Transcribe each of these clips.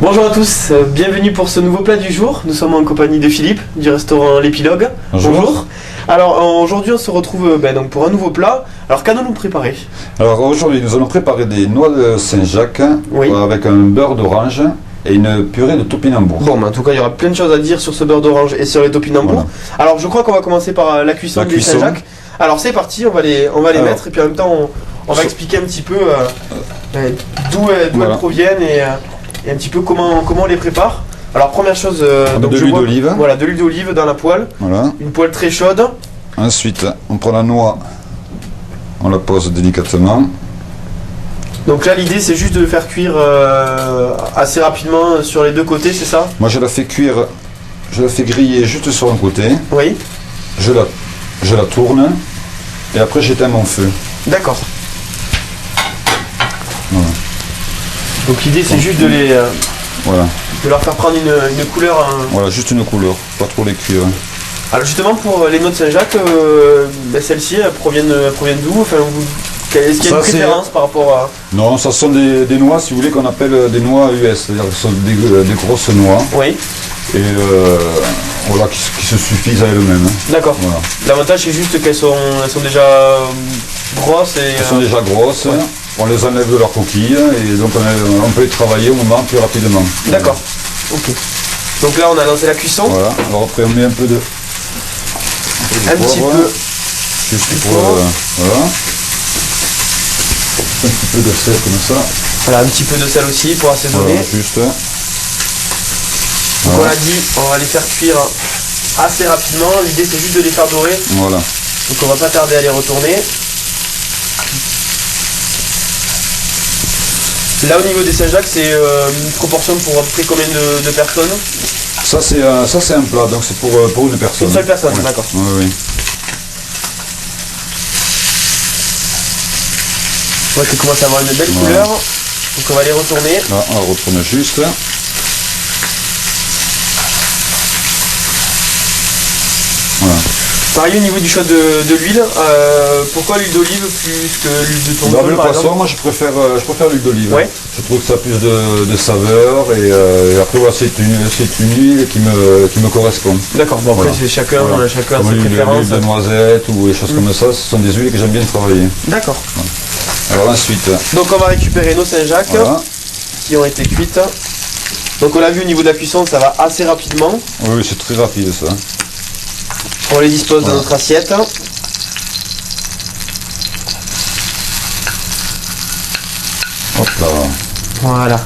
Bonjour à tous, bienvenue pour ce nouveau plat du jour. Nous sommes en compagnie de Philippe du restaurant L'Épilogue. Bonjour. Alors aujourd'hui on se retrouve donc pour un nouveau plat. Alors qu'allons-nous préparer? Alors aujourd'hui nous allons préparer des noix de Saint-Jacques avec un beurre d'orange et une purée de topinambour. Bon, mais en tout cas il y aura plein de choses à dire sur ce beurre d'orange et sur les topinambours. Voilà. Alors je crois qu'on va commencer par la cuisson du Saint-Jacques. Alors c'est parti, on va les mettre et puis en même temps on va expliquer un petit peu d'où elles proviennent et un petit peu comment on les prépare. Alors première chose, donc de l'huile d'olive. Voilà, de l'huile d'olive dans la poêle. Voilà. Une poêle très chaude. Ensuite, on prend la noix, on la pose délicatement. Donc là l'idée c'est juste de le faire cuire assez rapidement sur les deux côtés, c'est ça? Moi je la fais cuire, je la fais griller juste sur un côté. Oui. Je la tourne et après j'éteins mon feu. D'accord. Voilà. Donc l'idée c'est juste de leur faire prendre une couleur. Voilà, juste une couleur, pas trop les cuire. Alors justement pour les noix de Saint-Jacques, celles-ci elles proviennent d'où? Enfin, est-ce qu'il y a une préférence par rapport à... Non, ça sont des noix, si vous voulez, qu'on appelle des noix US, c'est-à-dire que ce sont des grosses noix. Oui. Et voilà, qui se suffisent à elles-mêmes. D'accord. Voilà. L'avantage c'est juste qu'elles sont déjà grosses. Elles sont déjà grosses. Ouais. On les enlève de leur coquille et donc on peut les travailler au moment plus rapidement. D'accord. Ok. Donc là on a lancé la cuisson. Voilà. Alors après on met un peu de petit peu. Juste pour voilà. Un petit peu de sel comme ça. Voilà, un petit peu de sel aussi pour assaisonner. Voilà, juste. Donc on l'a dit, on va les faire cuire assez rapidement. L'idée c'est juste de les faire dorer. Voilà. Donc on va pas tarder à les retourner. Là au niveau des Saint-Jacques, c'est une proportion pour à peu près combien de personnes? Ça c'est un plat, donc c'est pour une personne. Une seule personne, d'accord. Oui, oui. On voit qu'elle commence à avoir une belle couleur. Donc on va les retourner. Là, on retourne juste. Voilà. Pareil au niveau du choix de l'huile, pourquoi l'huile d'olive plus que l'huile de tournesol? Le poisson, moi je préfère l'huile d'olive. Ouais. Je trouve que ça a plus de saveur et après voilà, c'est une huile qui me correspond. D'accord, bon après c'est chacun a ses préférences. L'huile de noisette ou des choses comme ça, ce sont des huiles que j'aime bien travailler. D'accord. Voilà. Alors ensuite. Donc on va récupérer nos Saint-Jacques qui ont été cuites. Donc on l'a vu au niveau de la cuisson, ça va assez rapidement. Oui, c'est très rapide ça. On les dispose dans notre assiette. Hop là. Voilà.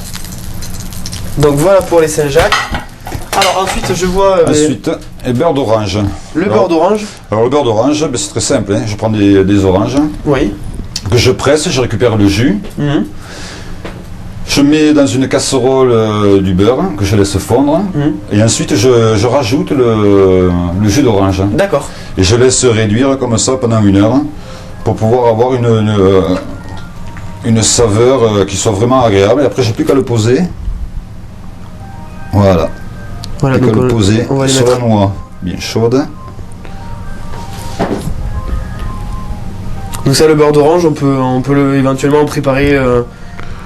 Donc voilà pour les Saint-Jacques. Alors ensuite je vois... Ensuite, beurre d'orange. Beurre d'orange. Alors le beurre d'orange, c'est très simple. Hein. Je prends des oranges. Oui. Que je presse, je récupère le jus. Je mets dans une casserole du beurre que je laisse fondre et ensuite je rajoute le jus d'orange. D'accord. Et je laisse réduire comme ça pendant 1 heure pour pouvoir avoir une saveur qui soit vraiment agréable. Et après j'ai plus qu'à le poser. Voilà. Plus qu'à le poser sur la noix bien chaude. Donc ça, le beurre d'orange, on peut éventuellement en préparer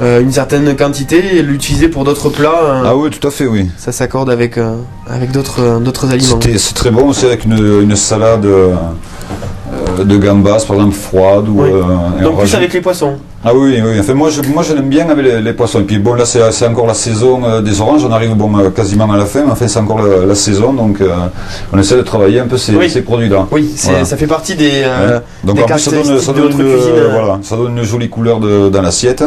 une certaine quantité et l'utiliser pour d'autres plats. Ah oui, tout à fait, oui. Ça s'accorde avec d'autres aliments. C'est très bon aussi avec une salade de gambas, par exemple, froide. Donc plus avec les poissons. Ah oui, oui. Enfin, moi je l'aime bien avec les poissons. Et puis bon, là c'est encore la saison des oranges. On arrive quasiment à la fin, mais enfin c'est encore la saison, donc on essaie de travailler un peu ces produits-là. Oui, ça fait partie des donc des en plus, ça donne une jolie couleur dans l'assiette.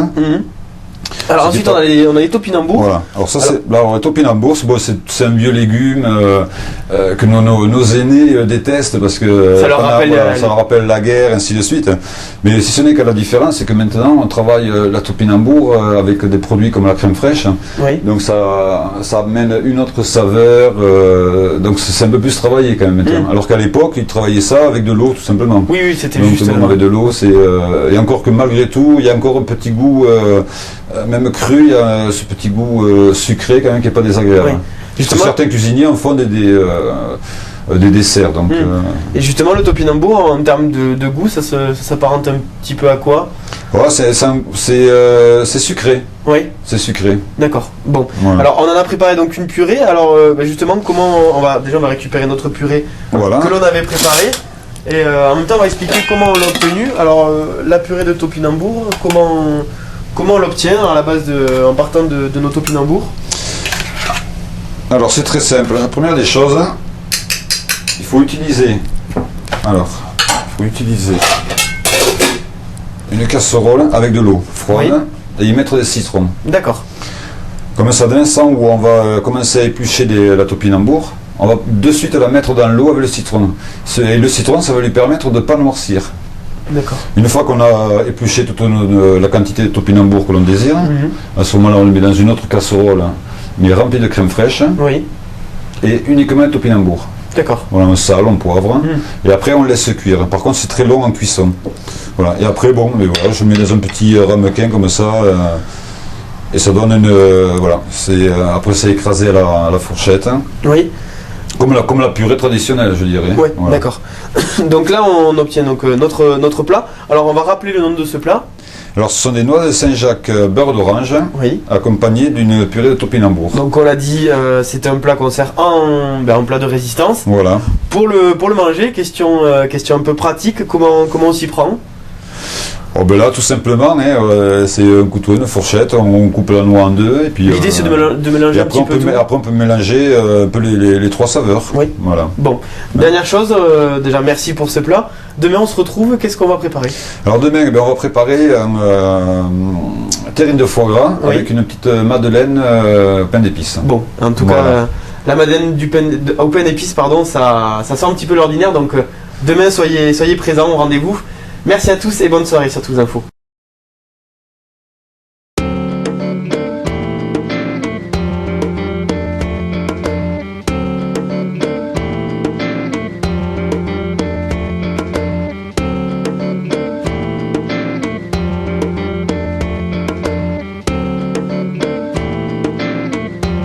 Alors ensuite on a les topinambours. Voilà. Alors ça les topinambours, c'est un vieux légume que nos aînés détestent parce que ça leur rappelle la guerre, ainsi de suite. Mais si ce n'est que la différence, c'est que maintenant on travaille la topinambour avec des produits comme la crème fraîche. Oui. Donc ça amène une autre saveur. Donc c'est un peu plus travaillé quand même maintenant. Alors qu'à l'époque ils travaillaient ça avec de l'eau tout simplement. Oui, c'était donc, juste. Avec de l'eau, et encore que malgré tout, il y a encore un petit goût. Même cru, il y a ce petit goût sucré quand même qui n'est pas désagréable. Oui. Justement, certains cuisiniers en font des desserts. Donc, Et justement, le topinambour, en termes de goût, ça s'apparente un petit peu à quoi? Ouais, c'est sucré. Oui. C'est sucré. D'accord. Bon. Voilà. Alors, on en a préparé donc une purée. Alors, justement, comment on va récupérer notre purée que l'on avait préparée. Et en même temps, on va expliquer comment on l'a obtenue. Alors, la purée de topinambour, comment on l'obtient à la base en partant de nos topinambours? Alors, c'est très simple. La première des choses, il faut utiliser une casserole avec de l'eau froide et y mettre des citrons. D'accord. Comme ça, d'un sang où on va commencer à éplucher la topinambour, on va de suite la mettre dans l'eau avec le citron. Et le citron, ça va lui permettre de ne pas noircir. D'accord. Une fois qu'on a épluché toute la quantité de topinambour que l'on désire, à ce moment-là, on le met dans une autre casserole, mais remplie de crème fraîche, et uniquement le topinambour. D'accord. Voilà, un sel, un poivre, et après on laisse cuire. Par contre, c'est très long en cuisson. Voilà. Et après, je mets dans un petit ramequin comme ça, et ça donne voilà. Après, c'est écrasé à la fourchette. Oui. Comme la purée traditionnelle, je dirais. Oui, voilà. D'accord. Donc là, on obtient notre plat. Alors, on va rappeler le nom de ce plat. Alors, ce sont des noix de Saint-Jacques beurre d'orange, accompagnées d'une purée de topinambour. Donc, on l'a dit, c'est un plat qu'on sert en plat de résistance. Voilà. Pour le manger, question un peu pratique, comment on s'y prend? Là, tout simplement, c'est un couteau, une fourchette, on coupe la noix en deux. L'idée, c'est de mélanger un petit peu tout. Après, on peut mélanger un peu les trois saveurs. Oui. Voilà. Bon, dernière chose, déjà, merci pour ce plat. Demain, on se retrouve, qu'est-ce qu'on va préparer? Alors, demain, on va préparer un terrine de foie gras avec une petite madeleine pain d'épices. Bon, en tout cas, la madeleine au pain d'épices, ça sort un petit peu l'ordinaire. Donc, demain, soyez présents au rendez-vous. Merci à tous et bonne soirée sur Tous Infos.